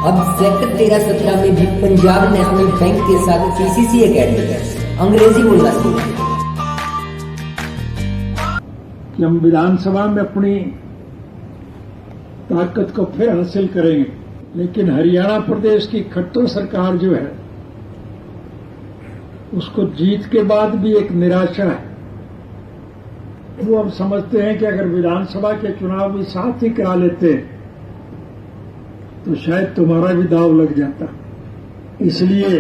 अब सेक्टर 13-17 में भी पंजाब नेशनल बैंक के साथ पीसीसी एकेडमी अंग्रेजी बोलना सीखा। कि हम विधानसभा में अपनी ताकत को फिर हासिल करेंगे, लेकिन हरियाणा प्रदेश की खट्टर सरकार जो है उसको जीत के बाद भी एक निराशा है। वो अब समझते हैं कि अगर विधानसभा के चुनाव भी साथ ही करा लेते तो शायद तुम्हारा भी दाव लग जाता। इसलिए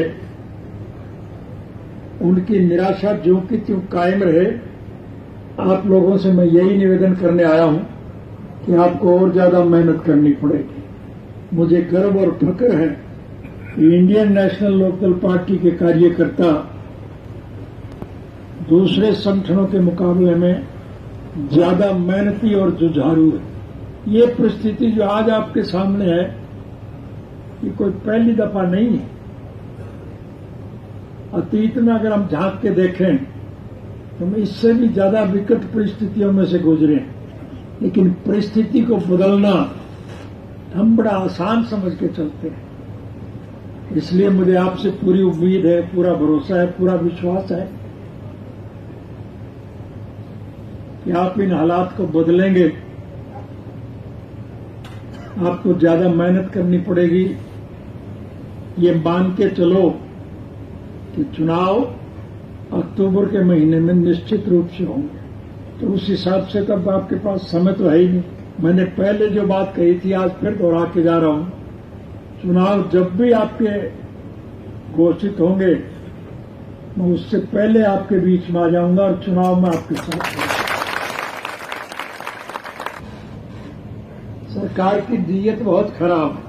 उनकी निराशा जो कि त्यों कायम रहे। आप लोगों से मैं यही निवेदन करने आया हूं कि आपको और ज्यादा मेहनत करनी पड़ेगी। मुझे गर्व और फक्र है कि इंडियन नेशनल लोकदल पार्टी के कार्यकर्ता दूसरे संगठनों के मुकाबले में ज्यादा मेहनती और जुझारू है। ये परिस्थिति जो आज आपके सामने है ये कोई पहली दफा नहीं है। अतीत में अगर हम झांक के देखें तो हम इससे भी ज्यादा विकट परिस्थितियों में से गुजरे हैं, लेकिन परिस्थिति को बदलना हम बड़ा आसान समझ के चलते हैं। इसलिए मुझे आपसे पूरी उम्मीद है, पूरा भरोसा है, पूरा विश्वास है कि आप इन हालात को बदलेंगे। आपको ज्यादा मेहनत करनी पड़ेगी। ये मान के चलो कि चुनाव अक्टूबर के महीने में निश्चित रूप से होंगे, तो उस हिसाब से तब आपके पास समय तो है ही नहीं। मैंने पहले जो बात कही थी आज फिर दोहरा के जा रहा हूं, चुनाव जब भी आपके घोषित होंगे मैं उससे पहले आपके बीच में आ जाऊंगा और चुनाव में आपके साथ। सरकार की नीयत बहुत खराब है,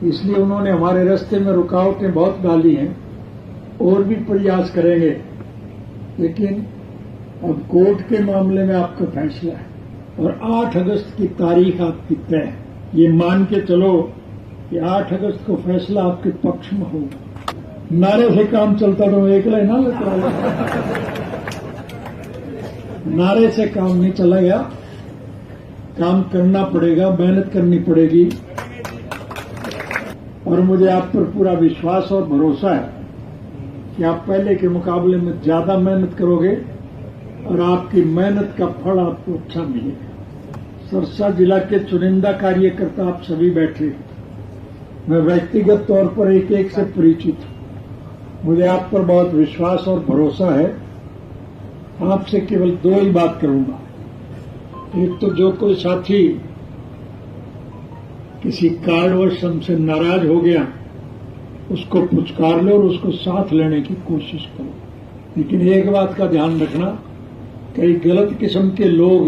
इसलिए उन्होंने हमारे रास्ते में रुकावटें बहुत डाली हैं। और भी प्रयास करेंगे, लेकिन अब कोर्ट के मामले में आपका फैसला है और 8 अगस्त की तारीख आपकी तय है। ये मान के चलो कि 8 अगस्त को फैसला आपके पक्ष में होगा। नारे से काम चलता तो एक ना लेता, नारे से काम नहीं चलेगा। काम करना पड़ेगा, मेहनत करनी पड़ेगी और मुझे आप पर पूरा विश्वास और भरोसा है कि आप पहले के मुकाबले में ज्यादा मेहनत करोगे और आपकी मेहनत का फल आपको अच्छा मिलेगा। सरसा जिला के चुनिंदा कार्यकर्ता आप सभी बैठे, मैं व्यक्तिगत तौर पर एक एक से परिचित हूं। मुझे आप पर बहुत विश्वास और भरोसा है। आपसे केवल 2 ही बात करूंगा। एक तो जो कोई साथी किसी कारणवश हमसे नाराज हो गया उसको पुचकार लो और उसको साथ लेने की कोशिश करो, लेकिन एक बात का ध्यान रखना, कई गलत किस्म के लोग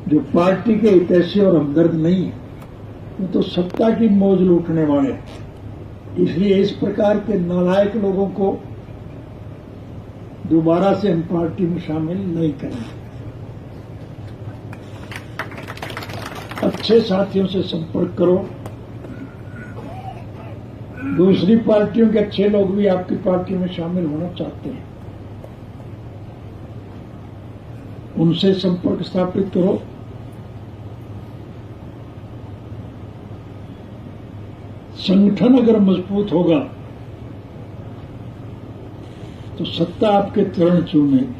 जो पार्टी के हितैषी और हमदर्द नहीं है, वो तो सत्ता की मौज लूटने वाले हैं। इसलिए इस प्रकार के नालायक लोगों को दोबारा से हम पार्टी में शामिल नहीं करेंगे। अच्छे साथियों से संपर्क करो। दूसरी पार्टियों के अच्छे लोग भी आपकी पार्टी में शामिल होना चाहते हैं, उनसे संपर्क स्थापित करो। संगठन अगर मजबूत होगा तो सत्ता आपके चरण चूमेगी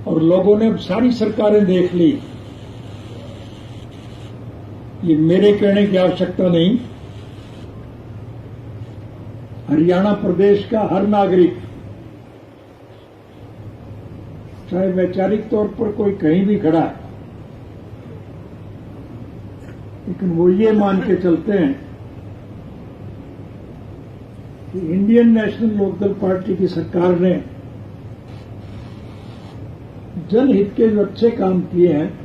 और लोगों ने अब सारी सरकारें देख ली। ये मेरे कहने की आवश्यकता नहीं, हरियाणा प्रदेश का हर नागरिक, चाहे वैचारिक तौर पर कोई कहीं भी खड़ा है, लेकिन वो ये मान के चलते हैं कि इंडियन नेशनल लोकदल पार्टी की सरकार ने जनहित के जो अच्छे काम किए हैं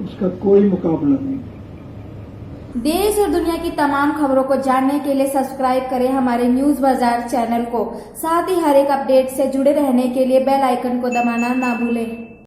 उसका कोई मुकाबला नहीं। देश और दुनिया की तमाम खबरों को जानने के लिए सब्सक्राइब करें हमारे न्यूज बाजार चैनल को। साथ ही हर एक अपडेट से जुड़े रहने के लिए बेल आइकन को दबाना ना भूलें।